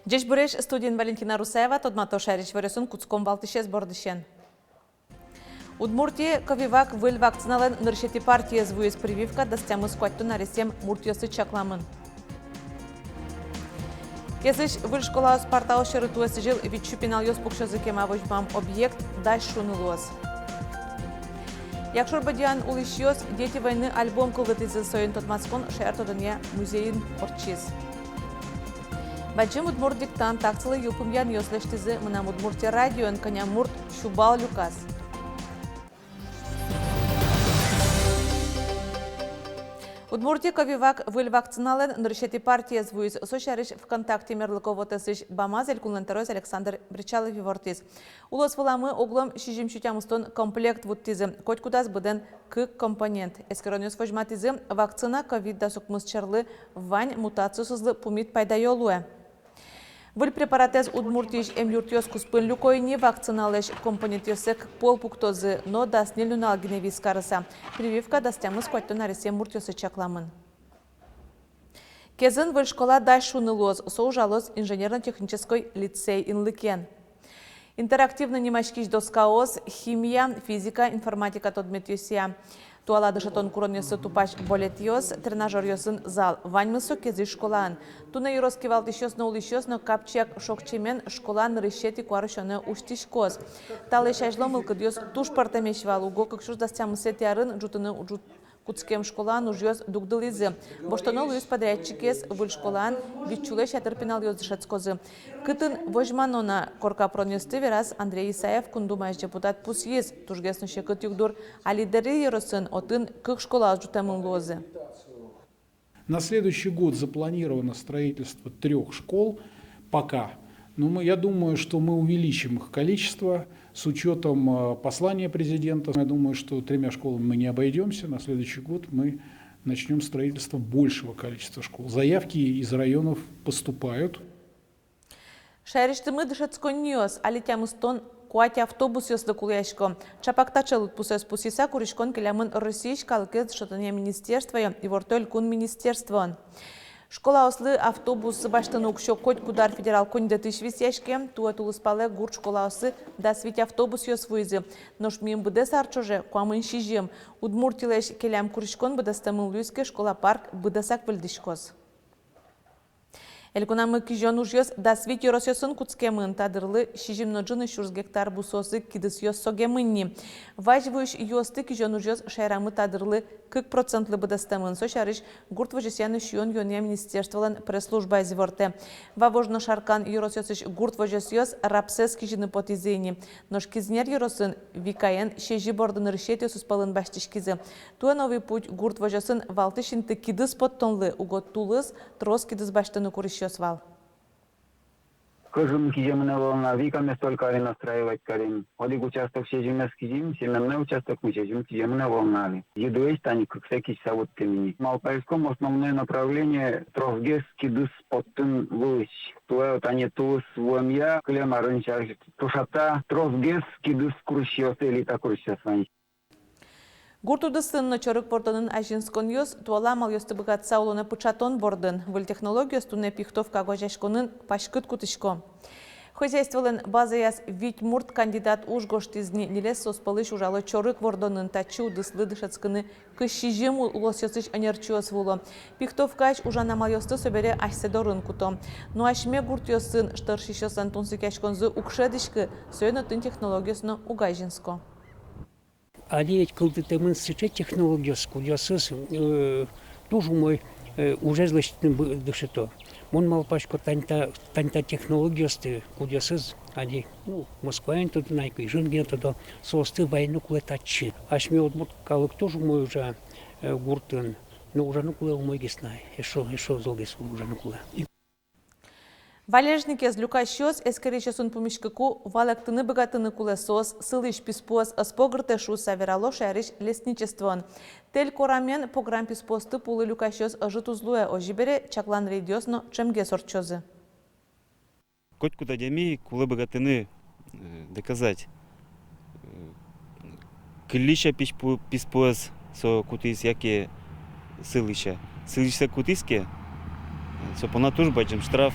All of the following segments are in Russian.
Джеш Буреш, студент Валентина Русаева, Тодмато Шарич Варесун, Куцком Балтишес Бордышен. Удмуртия ковивак выл вакцинален ныршети партия звуес прививка дастямы скуатту наресем муртиосы чакламын. Кезыш выл школа спартау шырытуэсы жил витчупинал йос пукшазы кемавочбам объект даш шунылуаз. Якшор бадиан улышьёс дети войны альбом кылгытызы соин Тодмаскон шаяртодыне музейин орчиз. Баджим удмур диктант акцилы юпымян йослештизы мынам удмуртия радион коня мурт шубал люкас. Удмуртия ковивак выл вакцинален ныршети партия звуис сошариш ВКонтакте мерлыковотесыш бамазель кулнентероз Александр Бричалов вивортиз. Улос валамы оглом шижимчутямустон комплект вуттизы. Коть кудас буден кык компонент. Эскеронёс вожматизы вакцина ковид да сукмысчарлы вань мутацию сызлы пумит пайдайолуэ. Выл препаратез удмуртиш эмюртиос куспын люкойни вакциналеш компонентесек полпуктозы, но даснил люналгине вискарыса. Прививка дастямы скуатту наресе муртиосы чакламын. Кезын выл школа дайшунылоз, соужалоз инженерно-технической лицей инлыкен. Интерактивный немашкиш доскаоз, химия, физика, информатика тодметюсия. Туала дышатон куроньосы тупаш болетьос, тренажер йосын зал. Ваньмысо кези школаан. Туна юроски валтишьос, но улишьос, но капчак шокчемен школан рышети куарышоны уштишкоз. Талы шайжло мылкыдьос туш партамеш валуго, как шуш дастямысе тиарын жутыны ужут куцкем школан ужьос дугдылизы. Боштоно луис подрядчикес выл школан витчуле шатерпинал йозышецкозы. Кытын вожманона корка пронесты вераз Андрей Исаев кундумаш депутат пусьез. Тужгеснуще кыт югдур алидери еросын отын кых школа жутамын лозы. На следующий год запланировано строительство 3 школ пока. Но я думаю, что мы увеличим их количество с учетом послания президента. Я думаю, что 3 школами мы не обойдемся. На следующий год мы начнем строительство большего количества школ. Заявки из районов поступают. Шайриштымы дышецконьос, алитямыстон куати автобус ёслы кулешко. Чапактачалут пусес пусиса куришкон келямын российскалыкез шатыне министерство и вортоль кун министерство. Школа ослы автобус баштыны укшо коть кудар федерал коньдетыш висешке, туат улыспале гурт школа осы да свить автобус ёс вызы. Нож мим быде сарчоже, куамын шижем. Удмуртилеш келям куришкон быда стамыл люйске школа парк быдасак выльдышкоз. Элькунамы кижон ужьёс да свить ёросёсын куцкемын тадырлы шижимно джыны шурс гектар бусосы кидыс ёс согемынни. Важвыш ёсты кижон ужьёс шайрамы тадырлы 40% быдастамын. Сошарыш гурт вожесяны шион ёне министерстволан пресс-служба изворте. Вавожно шаркан ёросёсыш гурт вожесёс рапсес кижины потизейни. Нож кизнер ёросын викаен шежи бордын рышете суспалын баштишкизы. Туа новый путь гурт вожесын валтышинты кидыс поттонлы угод тулыс трос кидыс баштыны курышё свал. Кыжым кижеміне волна, викаме столько али настраивать карим. Олиг участок шежиме скижим, семенне участок мы шежим кижеміне волнали. Едуэш тани кыксеки савут темени. Малпайском основное направление трохгес кидыс поттын вылыш. Туэ тани тулыс вуэмья, клем арынчар тушата трохгес кидыс курышьёс элита курышьёс вань. Гуртуды сынны чорык бордынын ажинскон ёс, туала мал ёсты быгатса улыны пычатон бордын. Выл технология стуне пихтовка гожашконын пашкыт кутышко. Хозяйстволын база яс Витьмурт кандидат уж гоштизни нелес соспалыш ужалы чорык бордынын тачу дыслы дышацкыны кышижим улосёсыш анерчуос вуло. Пихтовкач ужана мал ёсты собере ашседорын куто. Но ашме гурт ёсын штыршишёсан тунсыкяшконзы укшедышкы сөйнөтын технологиясыны угайжинско. Алиять кылдытымын сыче технологияску ясыз тоже мой уже злачтын дышито. Мон малпашко танта технологиясты кудясыз али Москваен тут найкой жинген туда состы войну клетачи. Ашме отбут калык тоже мой уже гуртын, но уже нукуле мой геснай. Еще золгес уже нукуле. Валежнике з люка щось ескеречесун поміщкику валектини богатини кулесос, силиш піспос, спогрте шуса вірало шериш лесничествон. Тель корамен програм піспости пули люка щось житузлує ожібере чаклан рейдіосно чемге сорчози. Коть куда дями, кулы богатыны доказать. Клища писпоз со кутис яке сылища. Сылища кутиске, со пона тоже бачим штраф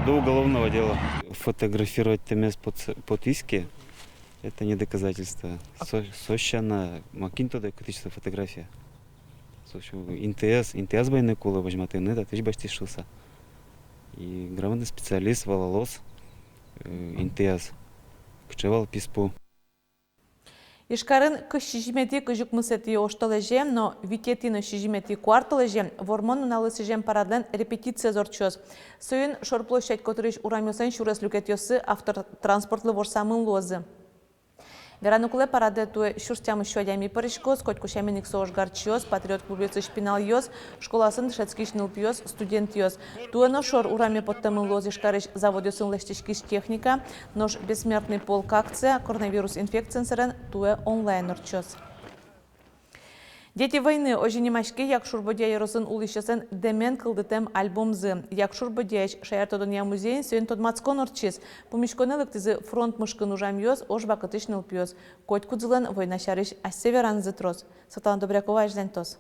до уголовного дела. Фотографировать темес под иски — это не доказательство. Сощана макинто да кутичество фотография. ИНТС байны кулы возьматыны, да ты бачти шуса. И грамотный специалист валалос ИНТС кчевал писпу. Ишкарын кышижимети кыжук мысети оштолежем, но витетино шижимети кварталежем, вормон налысежем парадлен репетиция зорчоз. Сойын шорплощадь которыш урамёсен шурес люкетёсы автотранспортлы ворсамын лозы. Веранукуле параде туе шурстямы шуадями парышкоз, коть кушаменик соож гарчиоз, патриот клубецы шпинал йоз, школасын шецкиш нылпиоз, студент йоз. Туе ношор ураме подтемын лоз ишкарыш заводёсын лештишкиш техника, нож бессмертный полк акция, коронавирус инфекциян сырен туе онлайн орчоз. Дети войны ожинемашке якшурбодия яросын улышасын демен кылдытем альбомзы. Якшурбодияш шаяртодония музейн сүйін тодмацкон орчиз. Помешконелык тизы фронт мышкын ужам йоз, ош бакытышныл пьоз. Коть кудзылен война шарыш ассеверан зытрос. Сатан Добрякова ажлентос.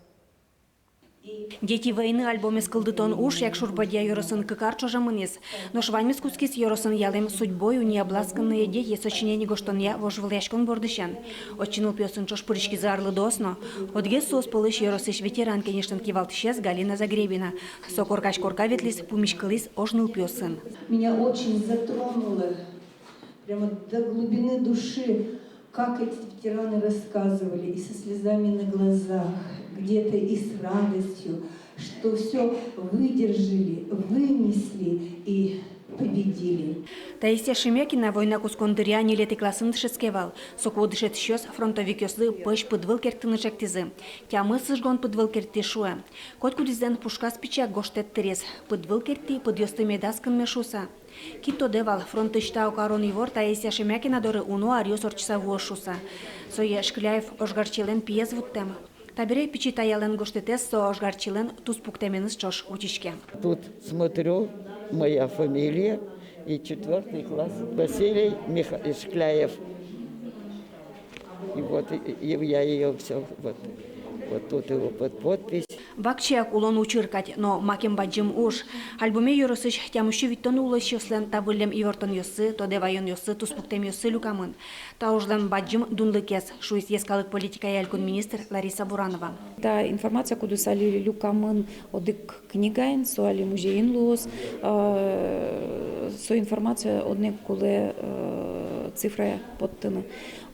Дети войны альбоме скылдытон уж, як шурбадья йоросын кыкарчожа мынес. Но шваймес кускис йоросын ялем судьбою необласканные дети сочинение гоштонья вожвлешкон бордыщан. Отчинул пёсын чош пырышки зарлы досно. Отге сос полыш йоросыш ветеран, конечно, кивалтщез Галина Загребина. Сокоркаш корка ветлис, пумишкалис ожнул пёсын. Меня очень затронуло прямо до глубины души, как эти ветераны рассказывали, и со слезами на глазах, где-то и с радостью, что все выдержали, вынесли и победили. Таисия Шемякина война кускондыря нелети классын дышескевал. Соку дышет щёс фронтовик ёслы пыш пыдвыл кертыны жактизы. Тямы сыжгон пыдвыл керти шуэ. Коть кудизден пушка спичак гоштет терес. Пыдвыл керти пыдёсты медаскын мешуса. Кито девал фронтышта окарон ивор Таисия Шемякина доры уну ариос орчса вуошуса. Сое Шкляев ожгарчилен пьез вуттем. Табире пичи таялен гоштетес со ожгарчилен туспуктеменыс чош учишке. Тут смотрю, моя фамилия и 4 класс Василий Шкляев. И вот я ее все вот тут его подпись. Вакчиак улон учыркать, но макем баджим уж. Альбоме юросыш тямущу виттон улощослен табылем ивертон йосы, то девайон йосы, туспуктем йосы люкамын. Таужлен баджим дунлыкес, шуис ескалык политика ялькун министр Лариса Буранова. Та информация, куду сали люкамын одык книгайн, соали музейн лос, со информация одне куле цифра подтыны.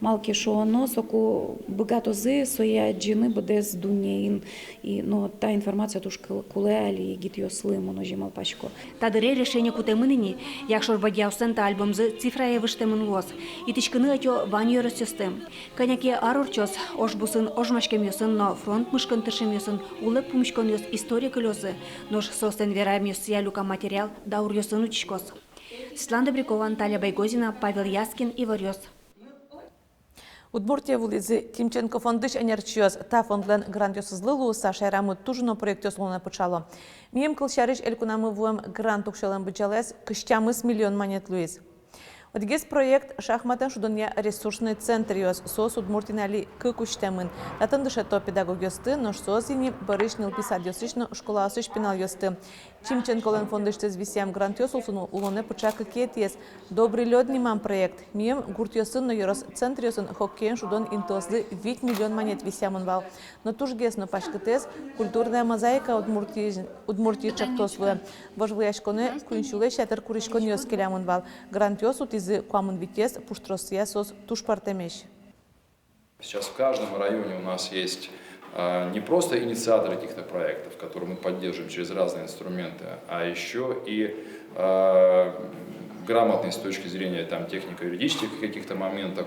Малки шоно, соку богато зи, соя джини буде з дунєїн. І, ну, та інформація туж куле алі гіт йосли, моножі малпачко. Тадыре решение кутемыныни, якшор бадяусен та альбомзы цифрая выштемын лос. И тичкыны атё вань йоросёстым. Коняке арорчос, ош бусын, ожмашкем йосын, но фронт мышкын тышем йосын, улып пумышкон йос история кылёсы. Нож состен вераем йосия люка материал, даур йосын учишкос. Светлана Добрякова, Анталия Байгозина, Павел Яскин, Иварёс. Удмуртия вулицы Тимченко фондыш энерчиоз та фондлен грандиосызлы луыса шайрамы тужыно проектёс луна пычало. Мием кылшарыш элькунамы вуэм грант укшелен бычалес кыштямыс миллион монет луиз. Одгес проект шахматен шудония ресурсный центр йоз сос удмуртинали кыкуштемын. Татын дышето педагогёсты, но созини барышныл писадёсышно школасы шпинал ёсты. Тимченко фондыштез висям грант ёсулсуну улоне пычакы кетиес. Добрый лёд нимам проект. Мием гуртёсын но йорос центр ёсын хоккейн шудон интозлы 8 миллион монет висямын вал. Но тужгес но пашкытез культурная мозаика удмуртии чактослы. Вожвыяшконы куншуле шатыр куришкон ёс келямын вал. Грант ёсут из Куамын Витес, Пуштросия, Сос, Тушпартемеш. Сейчас в каждом районе у нас есть не просто инициаторы каких-то проектов, которые мы поддерживаем через разные инструменты, а еще и грамотные с точки зрения технико-юридических каких-то моментов.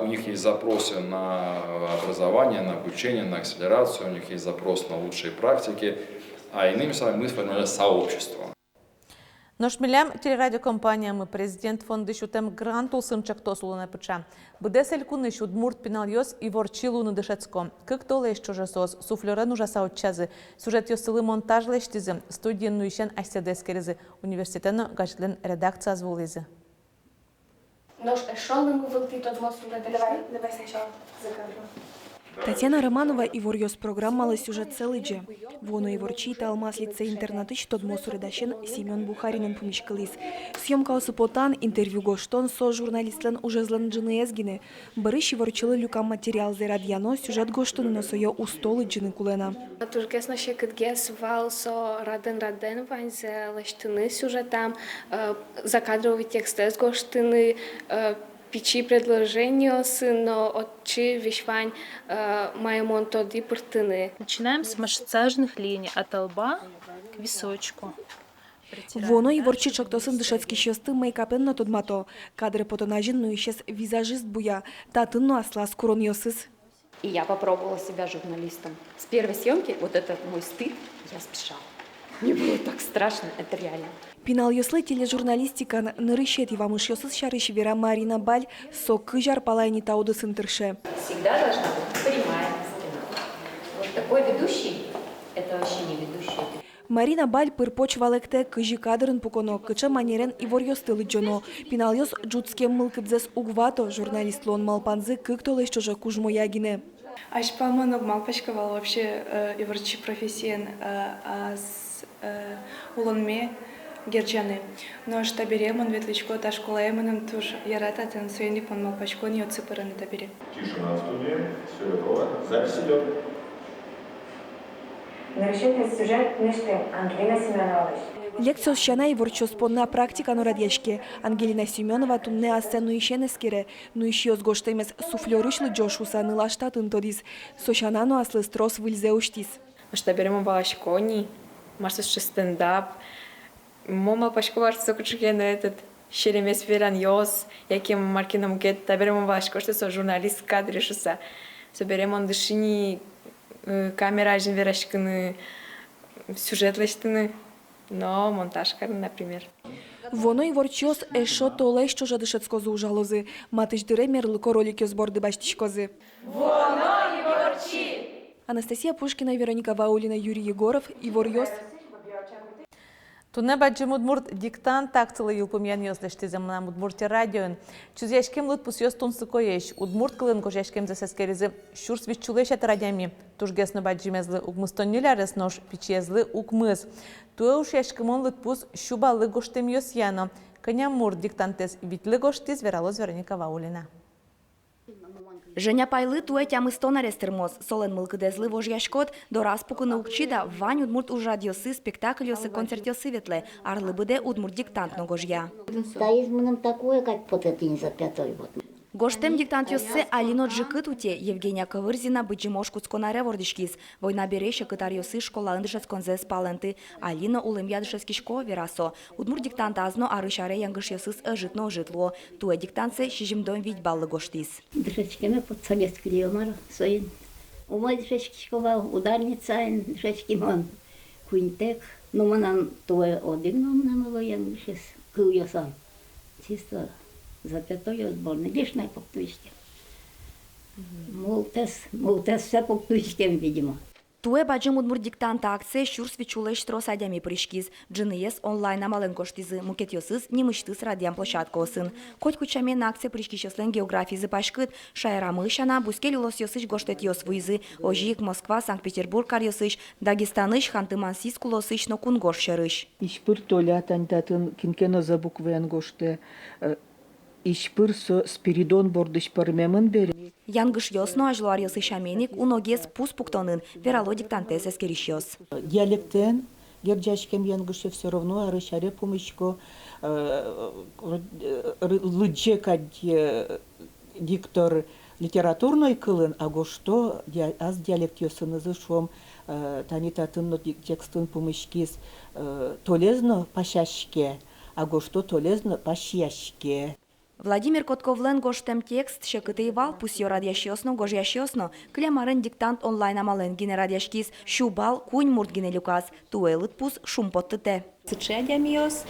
У них есть запросы на образование, на обучение, на акселерацию, у них есть запрос на лучшие практики, а иными словами мы сформировали сообщество. Ношмилям телерадиокомпаниями президент фонды шутем грант улсын чактосулына пыча. Быдесель куны шут мурт пиналёс и ворчилуны дышецко. Как толеш чужесос, суфлерен ужаса отчазы, сюжет ёсылы монтаж лештизы, студиен нуишен айседескерезы, университетно гачтлен редакция звулизы. Нож эшолым вылты тот мосулы. Давай сначала закажем. Татьяна Романова и ворьёс программалы сюжет целый же. Воно и ворчита алмаз лице интернатыч тот мосу редашен Семен Бухаринен помешкалис. Съемка осыпотан, интервью гоштон со журналистлен уже злен джины эзгины. Барыш и ворчилы люкам материал за радьяно сюжет гоштон на сое устолы джины кулена. Тургес наше кытгес вал со раден вань за лаштыны сюжетам, закадровый текст с гоштыны, печи предложения, но отчи вишвань моему тоди пыртыны. Начинаем с массажных линий от лба к височку. Воно и ворчит шактосын дышецкий шесты мейкапен на тодмато. Кадры потонажин, но исчез визажист буя. Татын но осла скурон йосыс. И я попробовала себя журналистом. С первой съемки, вот этот мой стыд, я сбежала. Мне было так страшно, это реально. Пинал йослы тележурналистика нырыщет и вамыш йосыс шарыш вера Марина Баль со кыжар палайни тауды сынтырше. Всегда должна быть прямая спина. Вот такой ведущий, это вообще не ведущий. Марина Баль пырпоч валекте кыжи кадрын пуконо, кыча манерен и ворьёстылы джоно. Пинал йос джутскем мылкыдзес угвато, журналист лон малпанзы кыктолы чужа кужмо ягине. Ашпаманок малпачкавал вообще и врачи профессиен улонме герджаны. Но что берем он ветличко та школа эманом туж ярата тен суеник он малпачко не отсыпараны табери. Тишина в студии, все готово, запись идет. Нарушительный сюжет Нишкин Ангелина Семеновна. Лекция щана и ворчоспонна практика на радьяшке. Ангелина Семенова тумне асцену ищенескере, но еще с гоштемес суфлерышлы Джошуса ныла штатын тодис. Сощанану аслы строс выльзе уштис. Что берем балашкони, марсус стендап. Мома пашковар сокучген этот шеремес веран йос, яким маркином гет, таберем балашко, что со журналист кадре шуса. Соберем он дышини камера жин верашкины сюжет лештины. Но монтаж, например. Воно и ворчос эшо толеш чужа дышецко зужалозы. Матыш дыре мерлыко ролики сборды баштичкозы. Воно и ворчи! Анастасия Пушкина, Вероника Ваулина, Юрий Егоров и ворьос. Туне баджи мудмурт диктант акцилы юлпумян йослештизем на мудмурте радиоин. Чузяшкем лытпус йос тунсыкоеш. Удмурт кылын кожяшкем засескеризы. Шурс виччулешат радями. Тужгесно баджи мезлы угмыстоннилярес нож пичезлы угмыз. Туэ уж яшкемон лытпус щубалы гоштем йосьяно. Коня мурт диктантес витлы гоштиз вералоз Вероника Ваулина. Женя пайлы туэ тямы стонарес термоз. Солен мылкыдезлы вожьяшкот, до распуку наукчида, вань удмурт уж радиосы, спектакль йосы, концерт йосы ветле, арлы быде удмурт диктант ногожья. Да, есть нам такое, как вот это не за пятой вот. Гоштем диктант йосы Алино Джикыт уте, Евгения Кавырзина, быджимош куцконаре вордышкиз. Война береше кытар йосы школа ындышес конзес паленты. Алина улым ядышески шко верасо. Удмурт диктант азно арышаре янгыш йосыс житно житло. Туэ диктантсе шижимдон вить баллы гоштиз. Дышечками под советский лиомар своин. У мой дышечки школа ударница, дышечки мон куинтек. Но манан туэ одигном намыло янгышес кыл йосан. Чисто за пятой отборный, лишь на поктуичке. Молтес все поктуичкем, видимо. Туэ баджим удмурт диктанта акция щурс вичулеш трос адями пришкиз. Джинес онлайн амален коштизы, мукет йосыз, немыштыз радиам площадка осын. Хоть кучамен акция пришкищослен географизы пашкыт, шайрамышана, бускель улос йосыш гоштет йос вуизы, ожик, Москва, Санкт-Петербург кар йосыш, Дагестаныш, Ханты-Мансийск улосыш, но кунгош шерыш. Ишпыр толя тантатын кинкено за буквен гоште. Ишпыр со Спиридон бордыш пармемын бери. Янгыш йосно ажлуар йосы шаменик, уногес пус пуктонын, верало диктантес эскериш йос. Диалектен, герджашкем янгыше все равно арышаре помощко лыджекать диктор литературной кылын, а го что аз диалект йосын изышом танитатын текстын помощкис толезно пашашке, а го что толезно пашяшке. Владимир Котковлен гоштем текст шекытыйвал пусьё радящёсно гожящёсно, клямарын диктант онлайн амален гене радяшкис, шубал кунь мурт гене люкас, туэлыт пус шум поттыте. Сычадямиос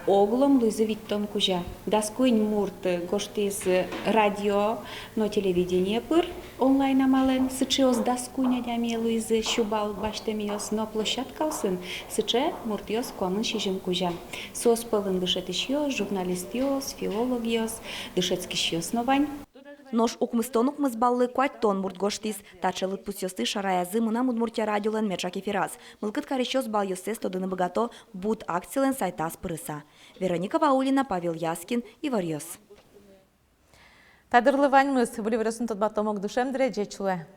оглом лызовиттон кужа. Даскуин мурт гоштиз радио, но телевидение пыр онлайн амален. Сычиос даскуйня дямиелу из щубал баштемиос, но площадкалсын. Сыче муртиос конын шижин кужа. Сос пылын дышетишиос, журналистиос, филологиос, дышецкишиос новань. Нож укмыстон укмызбаллы куаттон муртгоштис, тачелыт пусёсты шараязы мына Удмуртия радиолен мечаки фираз. Мылкыт карещос бал йосес тодыны богато буд акциялен сайтас пырыса. Вероника Ваулина, Павел Яскин, Иварьос. Тадырлы ваньмыз, вливресын тот батомок душем дреджечуле.